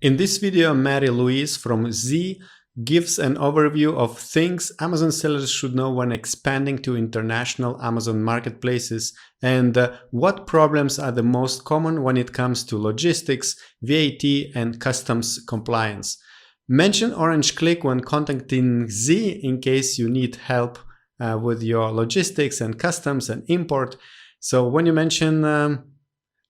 In this video, Mari-Louise from Z gives an overview of things Amazon sellers should know when expanding to international Amazon marketplaces and what problems are the most common when it comes to logistics, VAT and customs compliance. Mention Orange Klik when contacting Z in case you need help with your logistics and customs and import. So when you mention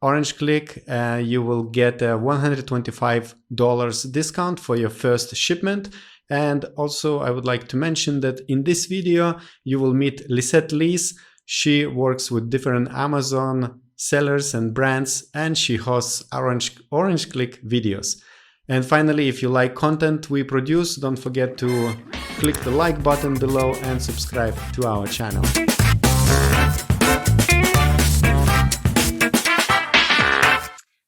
Orange Klik, you will get a $125 discount for your first shipment. And also I would like to mention that in this video, you will meet Lise. She works with different Amazon sellers and brands, and she hosts Orange Klik videos. And finally, if you like content we produce, don't forget to click the like button below and subscribe to our channel.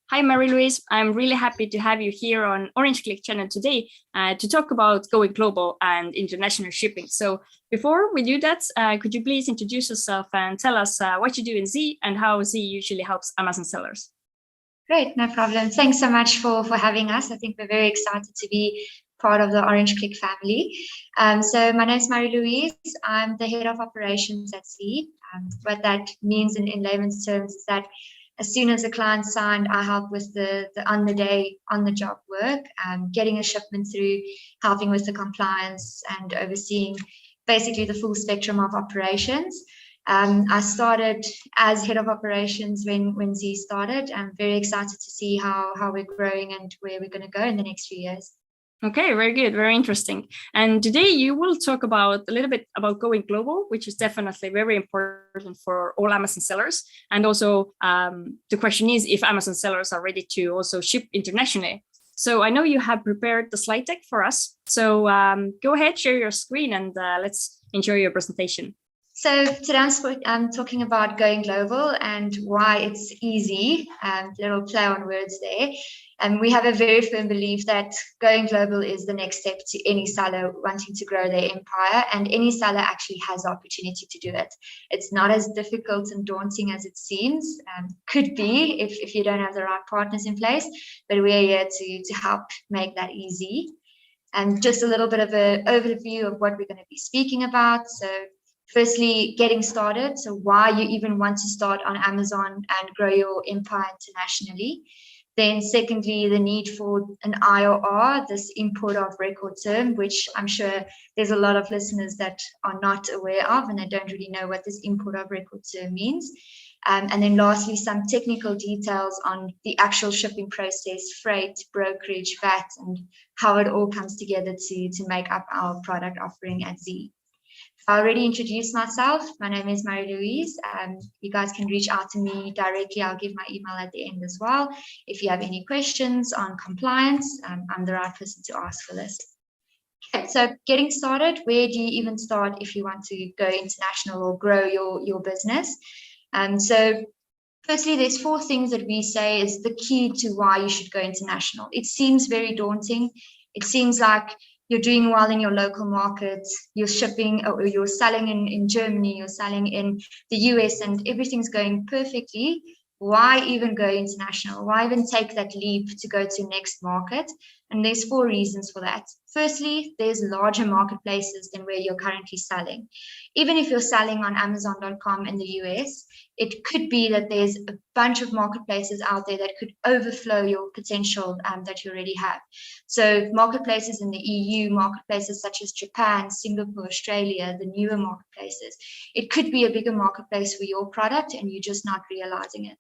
Hi Mari-Louise, I'm really happy to have you here on Orange Klik channel today to talk about going global and international shipping. So before we do that, could you please introduce yourself and tell us what you do in Z and how Z usually helps Amazon sellers? Great, no problem. Thanks so much for having us. I think we're very excited to be part of the Orange Klik family. So my name is Mari-Louise. I'm the head of operations at Z. What that means in layman's terms is that as soon as a client signed, I help with the on-the-day, on-the-job work, getting a shipment through, helping with the compliance and overseeing basically the full spectrum of operations. I started as head of operations when Z started. I'm very excited to see how we're growing and where we're going to go in the next few years. Okay, very good, very interesting. And today you will talk about a little bit about going global, which is definitely very important for all Amazon sellers. And also the question is if Amazon sellers are ready to also ship internationally. So I know you have prepared the slide deck for us. So go ahead, share your screen and let's enjoy your presentation. So today I'm talking about going global and why it's easy, little play on words there. And we have a very firm belief that going global is the next step to any seller wanting to grow their empire, and any seller actually has the opportunity to do it. It's not as difficult and daunting as it seems. Could be if you don't have the right partners in place, but we're here to help make that easy. And just a little bit of an overview of what we're going to be speaking about. So firstly, getting started. So why you even want to start on Amazon and grow your empire internationally. Then secondly, the need for an IOR, this import of record term, which I'm sure there's a lot of listeners that are not aware of and they don't really know what this import of record term means. And then lastly, some technical details on the actual shipping process, freight, brokerage, VAT, and how it all comes together to make up our product offering at Z. I already introduced myself. My name is Mari-Louise. You guys can reach out to me directly. I'll give my email at the end as well. If you have any questions on compliance, I'm the right person to ask for this. Okay, so getting started, where do you even start if you want to go international or grow your business? So firstly, there's 4 things that we say is the key to why you should go international. It seems very daunting. It seems like you're doing well in your local market, you're shipping or you're selling in Germany, you're selling in the US and everything's going perfectly. Why even go international? Why even take that leap to go to next market? And there's 4 reasons for that. Firstly, there's larger marketplaces than where you're currently selling. Even if you're selling on Amazon.com in the US, it could be that there's a bunch of marketplaces out there that could overflow your potential that you already have. So marketplaces in the EU, marketplaces such as Japan, Singapore, Australia, the newer marketplaces, it could be a bigger marketplace for your product and you're just not realizing it.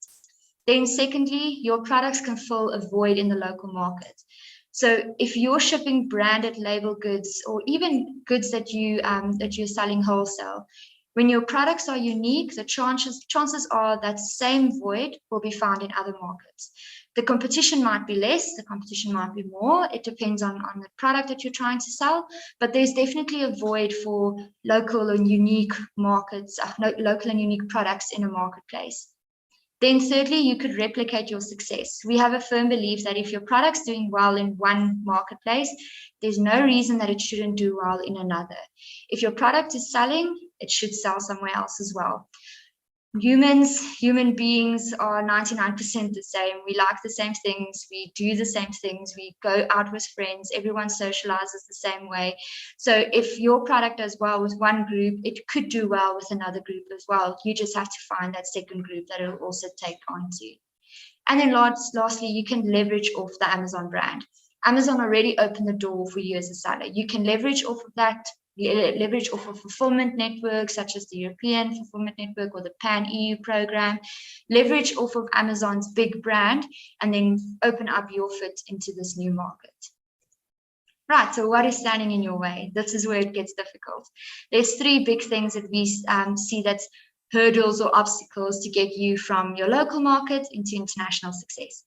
Then secondly, your products can fill a void in the local market. So if you're shipping branded label goods or even goods that you're selling wholesale, when your products are unique, the chances are that same void will be found in other markets. The competition might be less, the competition might be more. It depends on the product that you're trying to sell, but there's definitely a void for local and unique markets, local and unique products in a marketplace. Then thirdly, you could replicate your success. We have a firm belief that if your product's doing well in one marketplace, there's no reason that it shouldn't do well in another. If your product is selling, it should sell somewhere else as well. human beings are 99% the same. We like the same things, we do the same things, we go out with friends, everyone socializes the same way. So if your product does well with one group, it could do well with another group as well. You just have to find that second group that it'll also take onto. And then lastly, you can leverage off the Amazon brand. Amazon already opened the door for you as a seller. You can leverage off of that, leverage off of fulfillment networks such as the European Fulfillment Network or the Pan-EU program, leverage off of Amazon's big brand, and then open up your foot into this new market. Right, so what is standing in your way? This is where it gets difficult. There's three big things that we see that's hurdles or obstacles to get you from your local market into international success.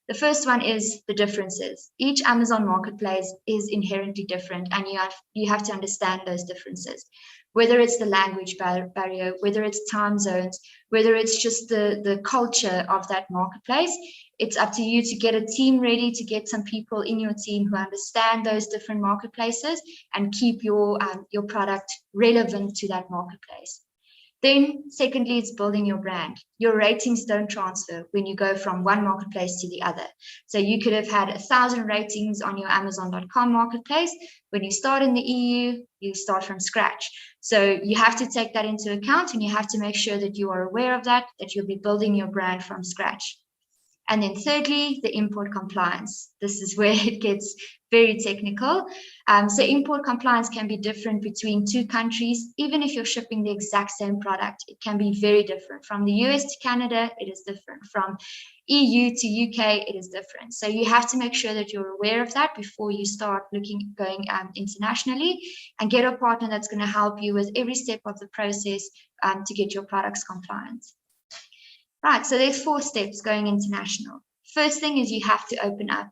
The first one is the differences. Each Amazon marketplace is inherently different, and you have to understand those differences. Whether it's the language barrier, whether it's time zones, whether it's just the culture of that marketplace, it's up to you to get a team ready, to get some people in your team who understand those different marketplaces and keep your product relevant to that marketplace. Then secondly, it's building your brand. Your ratings don't transfer when you go from one marketplace to the other. So you could have had 1,000 ratings on your Amazon.com marketplace. When you start in the EU, you start from scratch. So you have to take that into account, and you have to make sure that you are aware of that you'll be building your brand from scratch. And then thirdly, the import compliance. This is where it gets very technical. So import compliance can be different between two countries. Even if you're shipping the exact same product, it can be very different. From the US to Canada, it is different. From EU to UK, it is different. So you have to make sure that you're aware of that before you start going internationally, and get a partner that's going to help you with every step of the process to get your products compliant. Right, so there's 4 steps going international. First thing is you have to open up.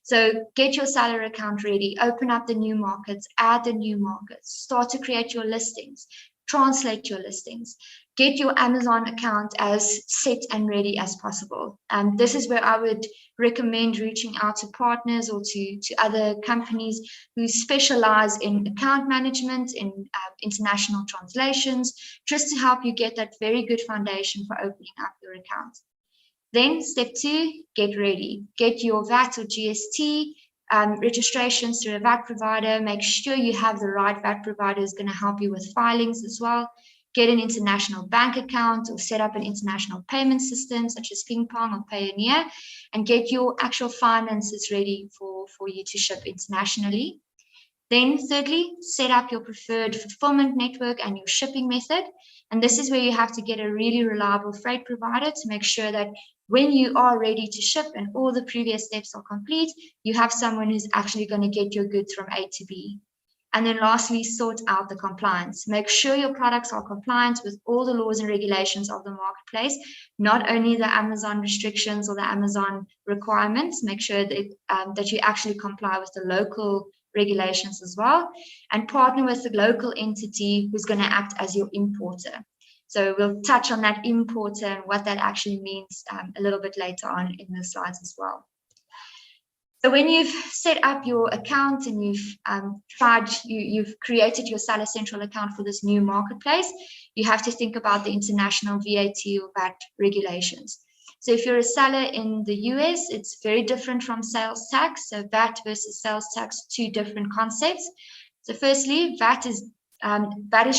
So get your seller account ready, open up the new markets, add the new markets, start to create your listings, translate your listings, get your Amazon account as set and ready as possible. This is where I would recommend reaching out to partners or to other companies who specialize in account management, in international translations, just to help you get that very good foundation for opening up your account. Then step 2, get ready. Get your VAT or GST registrations through a VAT provider. Make sure you have the right VAT provider who's going to help you with filings as well. Get an international bank account or set up an international payment system such as Ping-Pong or Payoneer, and get your actual finances ready for you to ship internationally. Then thirdly, set up your preferred fulfillment network and your shipping method. And this is where you have to get a really reliable freight provider to make sure that when you are ready to ship and all the previous steps are complete, you have someone who's actually going to get your goods from A to B. And then lastly, sort out the compliance. Make sure your products are compliant with all the laws and regulations of the marketplace, not only the Amazon restrictions or the Amazon requirements. Make sure that you actually comply with the local regulations as well, and partner with the local entity who's going to act as your importer. So we'll touch on that importer and what that actually means a little bit later on in the slides as well. So when you've set up your account and you've created your Seller Central account for this new marketplace, you have to think about the international VAT or VAT regulations. So if you're a seller in the US, it's very different from sales tax. So VAT versus sales tax, 2 different concepts. So firstly, VAT is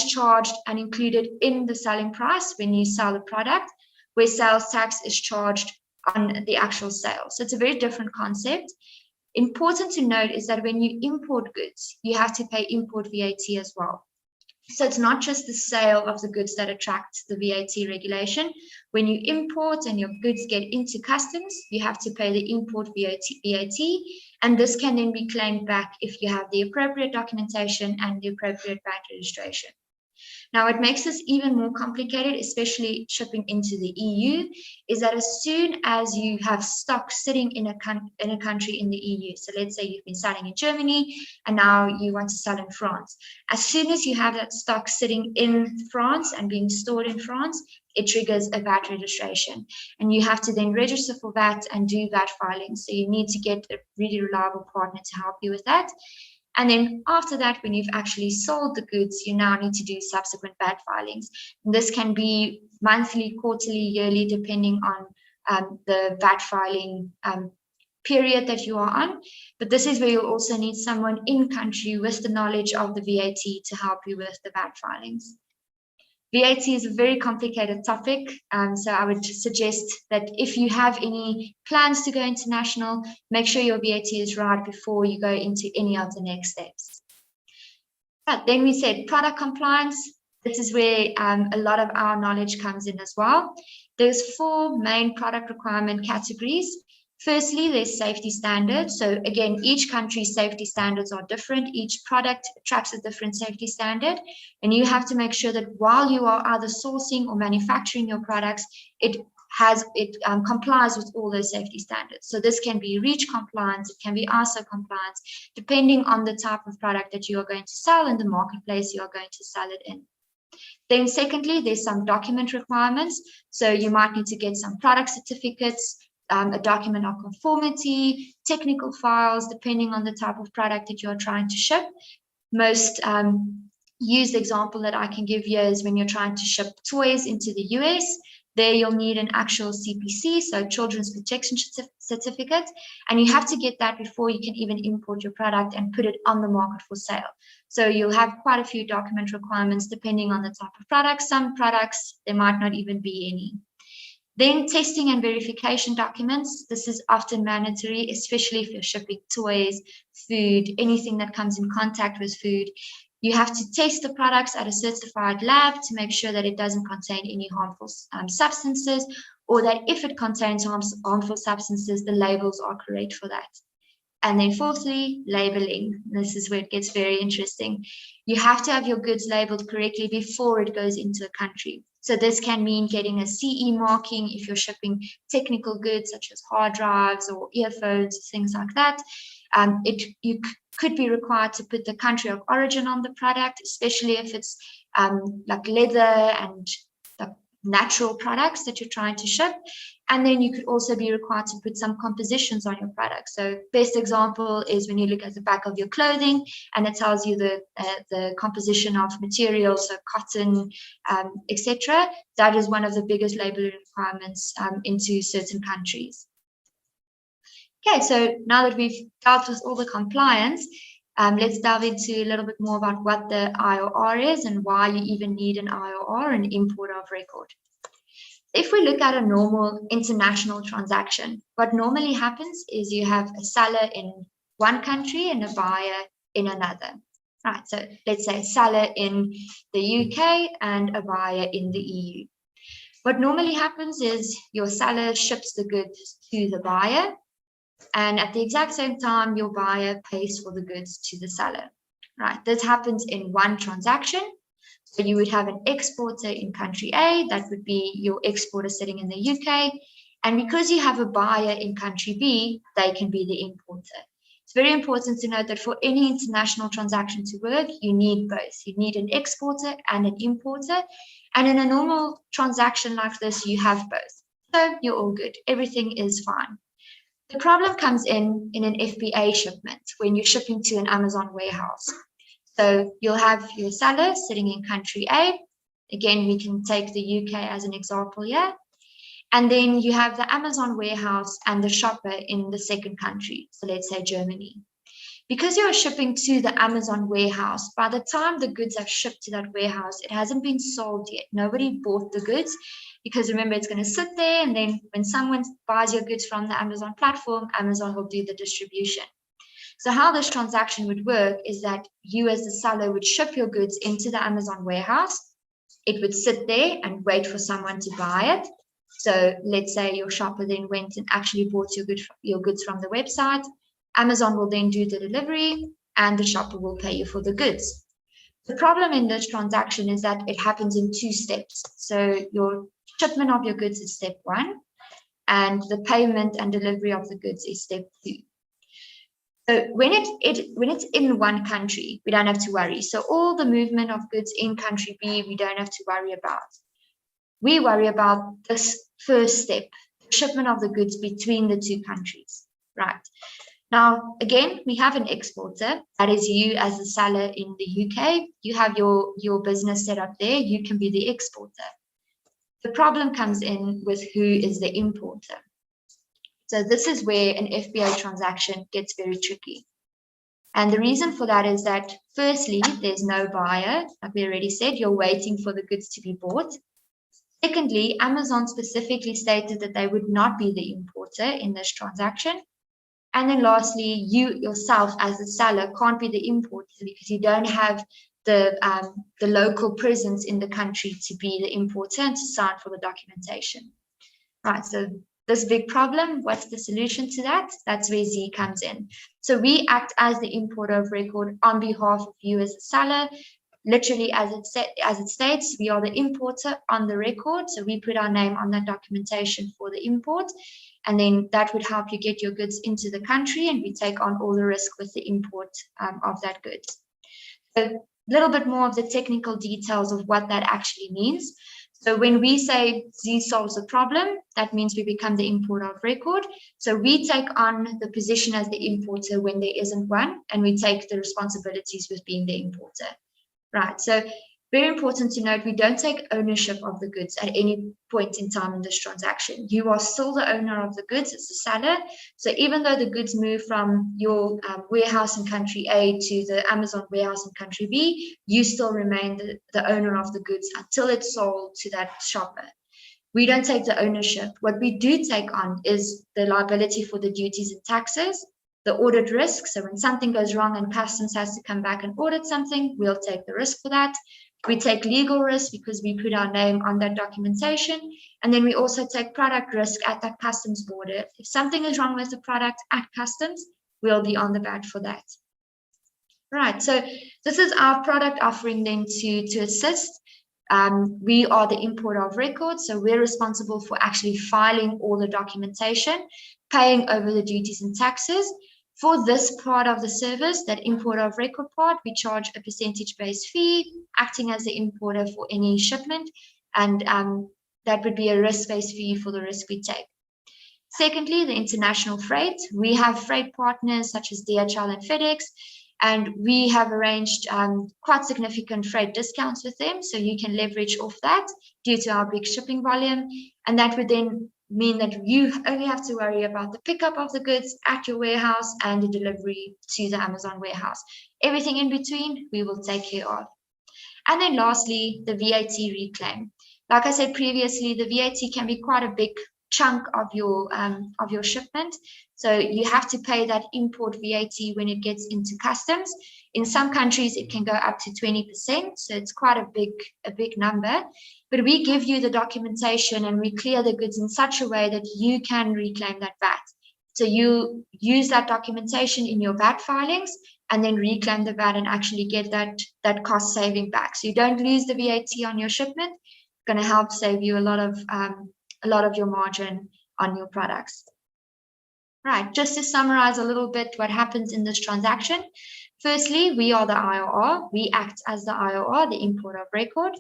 charged and included in the selling price when you sell a product, where sales tax is charged on the actual sale. So it's a very different concept. Important to note is that when you import goods, you have to pay import VAT as well. So it's not just the sale of the goods that attracts the VAT regulation. When you import and your goods get into customs, you have to pay the import VAT, and this can then be claimed back if you have the appropriate documentation and the appropriate VAT registration. Now, what makes this even more complicated, especially shipping into the EU, is that as soon as you have stock sitting in a country in the EU, so let's say you've been selling in Germany and now you want to sell in France, as soon as you have that stock sitting in France and being stored in France, it triggers a VAT registration, and you have to then register for VAT and do VAT filing. So you need to get a really reliable partner to help you with that. And then after that, when you've actually sold the goods, you now need to do subsequent VAT filings. And this can be monthly, quarterly, yearly, depending on the VAT filing period that you are on. But this is where you'll also need someone in country with the knowledge of the VAT to help you with the VAT filings. VAT is a very complicated topic, so I would suggest that if you have any plans to go international, make sure your VAT is right before you go into any of the next steps. But then we said product compliance. This is where a lot of our knowledge comes in as well. There's 4 main product requirement categories. Firstly, there's safety standards. So again, each country's safety standards are different. Each product attracts a different safety standard. And you have to make sure that while you are either sourcing or manufacturing your products, it complies with all those safety standards. So this can be REACH compliance, it can be ISO compliance, depending on the type of product that you are going to sell in the marketplace you are going to sell it in. Then secondly, there's some document requirements. So you might need to get some product certificates, a document of conformity, technical files, depending on the type of product that you're trying to ship. Most used example that I can give you is when you're trying to ship toys into the US. There you'll need an actual CPC, so Children's Protection Certificate, and you have to get that before you can even import your product and put it on the market for sale. So you'll have quite a few document requirements depending on the type of product. Some products, there might not even be any. Then testing and verification documents. This is often mandatory, especially if you're shipping toys, food, anything that comes in contact with food. You have to test the products at a certified lab to make sure that it doesn't contain any harmful substances, or that if it contains harmful substances, the labels are correct for that. And then fourthly, labeling. This is where it gets very interesting. You have to have your goods labeled correctly before it goes into a country. So this can mean getting a CE marking if you're shipping technical goods such as hard drives or earphones, things like that. You could be required to put the country of origin on the product, especially if it's like leather and the natural products that you're trying to ship. And then you could also be required to put some compositions on your product. So best example is when you look at the back of your clothing and it tells you the composition of materials, so cotton, etc. That is one of the biggest labeling requirements into certain countries. Okay, so now that we've dealt with all the compliance, let's delve into a little bit more about what the IOR is and why you even need an IOR, an import of record. If we look at a normal international transaction, what normally happens is you have a seller in one country and a buyer in another. Right, so let's say a seller in the UK and a buyer in the EU. What normally happens is your seller ships the goods to the buyer, and at the exact same time, your buyer pays for the goods to the seller. Right, this happens in one transaction. So you would have an exporter in country A, that would be your exporter sitting in the UK. And because you have a buyer in country B, they can be the importer. It's very important to note that for any international transaction to work, you need both. You need an exporter and an importer. And in a normal transaction like this, you have both. So you're all good. Everything is fine. The problem comes in an FBA shipment when you're shipping to an Amazon warehouse. So you'll have your seller sitting in country A. Again, we can take the UK as an example here. And then you have the Amazon warehouse and the shopper in the second country. So let's say Germany. Because you're shipping to the Amazon warehouse, by the time the goods have shipped to that warehouse, it hasn't been sold yet. Nobody bought the goods because remember, it's going to sit there. And then when someone buys your goods from the Amazon platform, Amazon will do the distribution. So how this transaction would work is that you as the seller would ship your goods into the Amazon warehouse. It would sit there and wait for someone to buy it. So let's say your shopper then went and actually bought your goods from the website. Amazon will then do the delivery and the shopper will pay you for the goods. The problem in this transaction is that it happens in 2 steps. So your shipment of your goods is step 1 and the payment and delivery of the goods is step 2. So when it's in one country, we don't have to worry. So all the movement of goods in country B, we don't have to worry about. We worry about this first step, the shipment of the goods between the 2 countries, right? Now, again, we have an exporter. That is you as a seller in the UK. You have your business set up there. You can be the exporter. The problem comes in with who is the importer. So this is where an FBA transaction gets very tricky. And the reason for that is that, firstly, there's no buyer. Like we already said, you're waiting for the goods to be bought. Secondly, Amazon specifically stated that they would not be the importer in this transaction. And then lastly, you yourself as a seller can't be the importer because you don't have the local presence in the country to be the importer and to sign for the documentation. Right, so this big problem, what's the solution to that? That's where Z comes in. So we act as the importer of record on behalf of you as a seller. Literally, as it states, we are the importer on the record. So we put our name on that documentation for the import. And then that would help you get your goods into the country, and we take on all the risk with the import of that goods. So a little bit more of the technical details of what that actually means. So when we say Z solves a problem, that means we become the importer of record. So we take on the position as the importer when there isn't one, and we take the responsibilities with being the importer. Right, so very important to note, we don't take ownership of the goods at any point in time in this transaction. You are still the owner of the goods as the seller. So even though the goods move from your warehouse in country A to the Amazon warehouse in country B, you still remain the owner of the goods until it's sold to that shopper. We don't take the ownership. What we do take on is the liability for the duties and taxes, the audit risk. So when something goes wrong and customs has to come back and audit something, we'll take the risk for that. We take legal risk because we put our name on that documentation. And then we also take product risk at that customs border. If something is wrong with the product at customs, we'll be on the bat for that. Right, so this is our product offering then to assist. We are the importer of record, so we're responsible for actually filing all the documentation, paying over the duties and taxes. For this part of the service, that importer of record part, we charge a percentage-based fee, acting as the importer for any shipment, and that would be a risk-based fee for the risk we take. Secondly, the international freight. We have freight partners such as DHL and FedEx, and we have arranged quite significant freight discounts with them, so you can leverage off that due to our big shipping volume, and that would then mean that you only have to worry about the pickup of the goods at your warehouse and the delivery to the Amazon warehouse. Everything in between, we will take care of. And then lastly, the VAT reclaim. Like I said previously, the VAT can be quite a big chunk of your shipment. So you have to pay that import VAT when it gets into customs. In some countries, it can go up to 20%. So it's quite a big number. But we give you the documentation and we clear the goods in such a way that you can reclaim that VAT. So you use that documentation in your VAT filings and then reclaim the VAT and actually get that cost saving back. So you don't lose the VAT on your shipment. It's going to help save you a lot of your margin on your products. Right, just to summarize a little bit what happens in this transaction. Firstly, we are the IRR. We act as the IRR, the importer of record.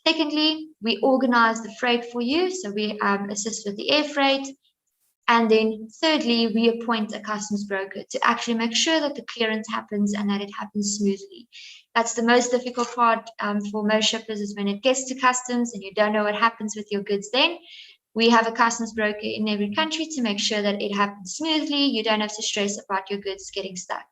Secondly, we organize the freight for you. So we assist with the air freight. And then thirdly, we appoint a customs broker to actually make sure that the clearance happens and that it happens smoothly. That's the most difficult part for most shippers, is when it gets to customs and you don't know what happens with your goods then. We have a customs broker in every country to make sure that it happens smoothly. You don't have to stress about your goods getting stuck.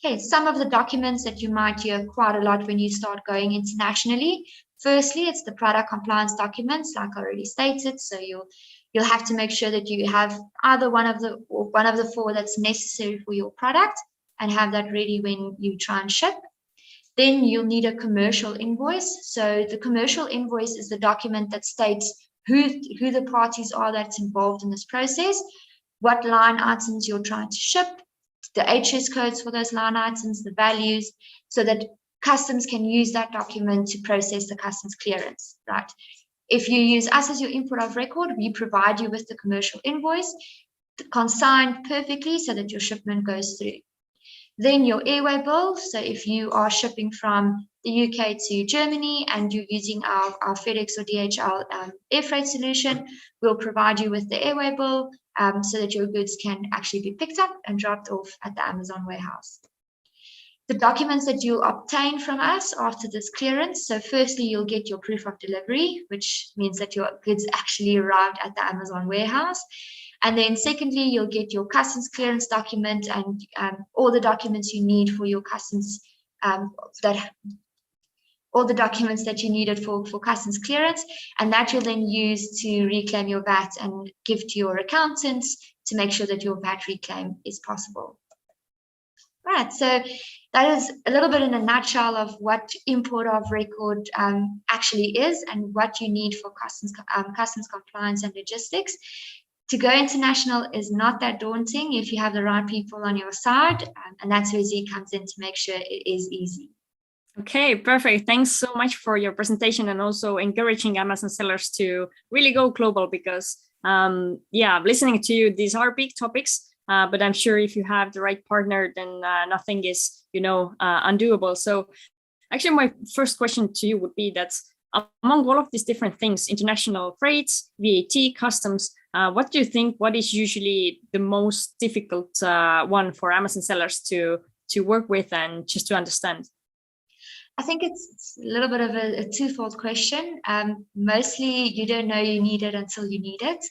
Okay, some of the documents that you might hear quite a lot when you start going internationally. Firstly, it's the product compliance documents, like I already stated. So you'll have to make sure that you have either one of the four that's necessary for your product and have that ready when you try and ship. Then you'll need a commercial invoice. So the commercial invoice is the document that states who the parties are that's involved in this process, what line items you're trying to ship, the HS codes for those line items, the values, so that customs can use that document to process the customs clearance, right? If you use us as your importer of record, we provide you with the commercial invoice, consigned perfectly so that your shipment goes through. Then your airway bill. So if you are shipping from the UK to Germany and you're using our FedEx or DHL air freight solution, we'll provide you with the airway bill so that your goods can actually be picked up and dropped off at the Amazon warehouse. The documents that you'll obtain from us after this clearance. So firstly, you'll get your proof of delivery, which means that your goods actually arrived at the Amazon warehouse. And then secondly, you'll get your customs clearance document and all the documents you need for your customs, all the documents that you needed for customs clearance, and that you'll then use to reclaim your VAT and give to your accountants to make sure that your VAT reclaim is possible. Right, so that is a little bit in a nutshell of what import of record actually is and what you need for customs compliance and logistics. To go international is not that daunting if you have the right people on your side, and that's where Z comes in to make sure it is easy. Okay, perfect. Thanks so much for your presentation and also encouraging Amazon sellers to really go global because, yeah, listening to you, these are big topics. But I'm sure if you have the right partner, then nothing is, undoable. So actually, my first question to you would be that among all of these different things, international freights, VAT, customs, what do you think, what is usually the most difficult one for Amazon sellers to work with and just to understand? I think it's a little bit of a twofold question. Mostly you don't know you need it until you need it.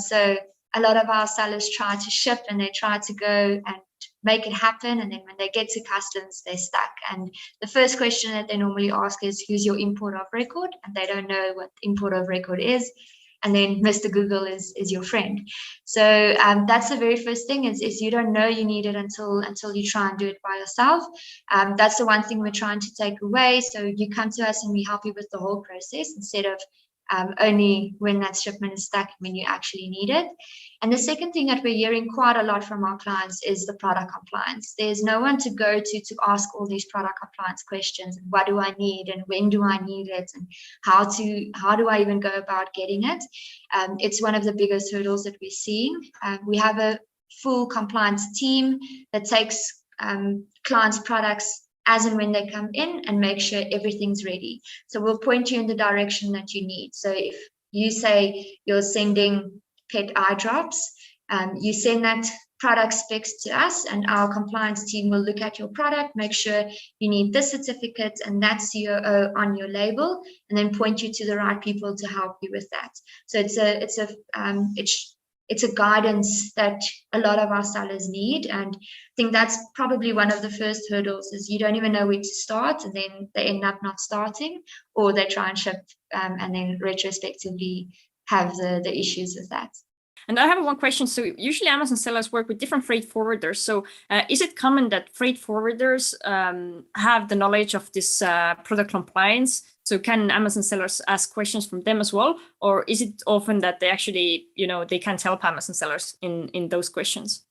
So a lot of our sellers try to ship and they try to go and make it happen. And then when they get to customs, they're stuck. And the first question that they normally ask is, who's your import of record? And they don't know what import of record is. And then Mr. Google is your friend. So that's the very first thing is you don't know you need it until you try and do it by yourself. That's the one thing we're trying to take away. So you come to us and we help you with the whole process instead of only when that shipment is stuck, when you actually need it. And the second thing that we're hearing quite a lot from our clients is the product compliance. There's no one to go to ask all these product compliance questions. What do I need and when do I need it and how do I even go about getting it? It's one of the biggest hurdles that we're seeing. We have a full compliance team that takes clients' products as and when they come in and make sure everything's ready. So we'll point you in the direction that you need. So if you say you're sending pet eye drops, you send that product specs to us and our compliance team will look at your product, make sure you need this certificate and that COO on your label, and then point you to the right people to help you with that. So it's a guidance that a lot of our sellers need. And I think that's probably one of the first hurdles is you don't even know where to start and then they end up not starting or they try and ship and then retrospectively have the issues with that. And I have one question. So usually Amazon sellers work with different freight forwarders. So is it common that freight forwarders have the knowledge of this product compliance? So can Amazon sellers ask questions from them as well? Or is it often that they actually, they can't help Amazon sellers in those questions?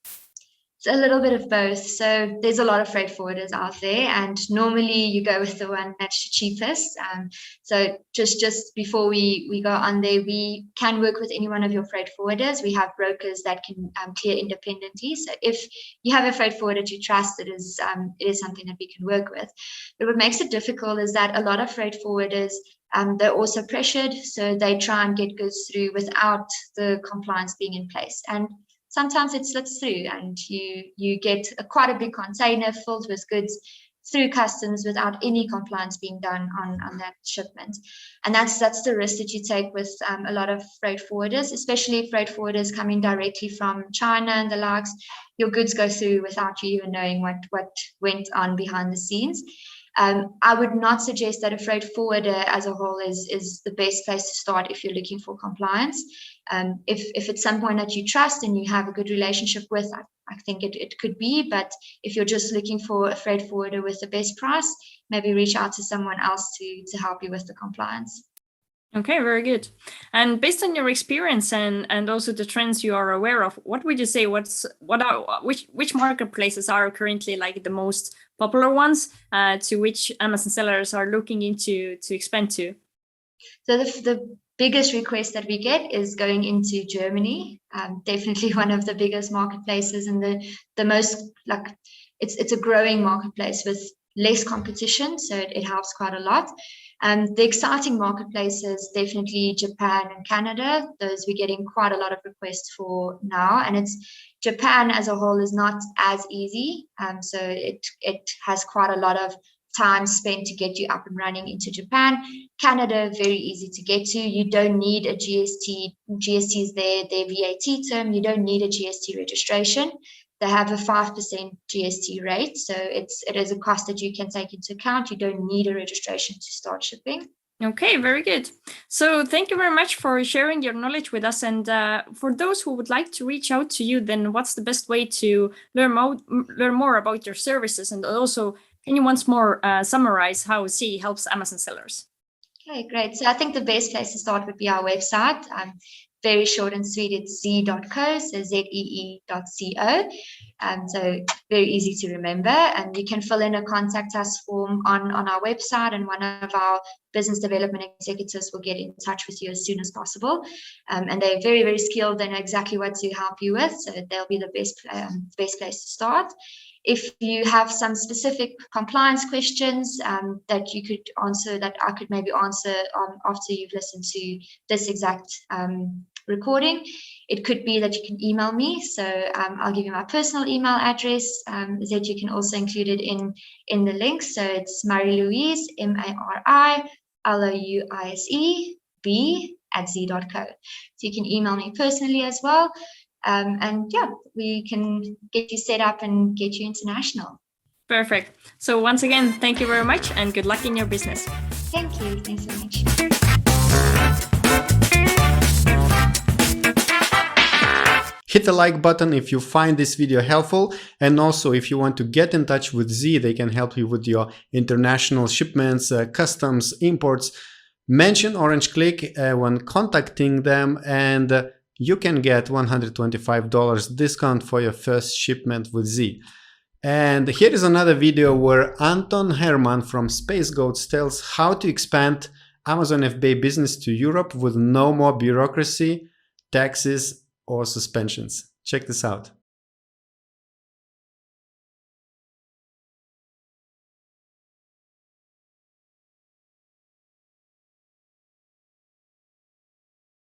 It's a little bit of both. So there's a lot of freight forwarders out there, and normally you go with the one that's the cheapest. So just before we go on there, we can work with any one of your freight forwarders. We have brokers that can clear independently. So if you have a freight forwarder you trust, it is something that we can work with. But what makes it difficult is that a lot of freight forwarders, they're also pressured, so they try and get goods through without the compliance being in place. And sometimes it slips through and you get quite a big container filled with goods through customs without any compliance being done on that shipment. And that's the risk that you take with a lot of freight forwarders, especially freight forwarders coming directly from China and the likes. Your goods go through without you even knowing what went on behind the scenes. I would not suggest that a freight forwarder as a whole is the best place to start if you're looking for compliance. If it's someone that you trust and you have a good relationship with, I think it could be. But if you're just looking for a freight forwarder with the best price, maybe reach out to someone else to help you with the compliance. Okay, very good. And based on your experience and also the trends you are aware of, what would you say? Which marketplaces are currently like the most popular ones to which Amazon sellers are looking into to expand to? So the biggest request that we get is going into Germany. Definitely one of the biggest marketplaces and the most it's a growing marketplace with less competition, so it helps quite a lot. The exciting marketplaces, definitely Japan and Canada. Those we're getting quite a lot of requests for now, and it's Japan as a whole is not as easy. So it has quite a lot of time spent to get you up and running into Japan. Canada, very easy to get to. You don't need a GST. GST is their VAT term. You don't need a GST registration. They have a 5% GST rate, so it is a cost that you can take into account. You don't need a registration to start shipping. Okay, very good. So thank you very much for sharing your knowledge with us. And for those who would like to reach out to you, then what's the best way to learn more about your services? And also, can you once more summarize how Z helps Amazon sellers? Okay, great. So I think the best place to start would be our website. Very short and sweet, it's zee.co, so zee.co. So very easy to remember. And you can fill in a contact us form on our website, and one of our business development executives will get in touch with you as soon as possible. And they're very, very skilled. They know exactly what to help you with, so they'll be the best place to start. If you have some specific compliance questions that you could answer, that I could maybe answer after you've listened to this exact recording, it could be that you can email me. So I'll give you my personal email address that you can also include it in the link. So it's Mari-Louise, MariLouiseb @z.co. So you can email me personally as well. And yeah, we can get you set up and get you international. Perfect. So once again, thank you very much and good luck in your business. Thank you. Thanks so much. Hit the like button if you find this video helpful, and also if you want to get in touch with Z, they can help you with your international shipments, customs, imports. Mention Orange Klik when contacting them, and you can get $125 discount for your first shipment with Z. And here is another video where Anton Herman from Space Goats tells how to expand Amazon FBA business to Europe with no more bureaucracy, taxes, or suspensions. Check this out.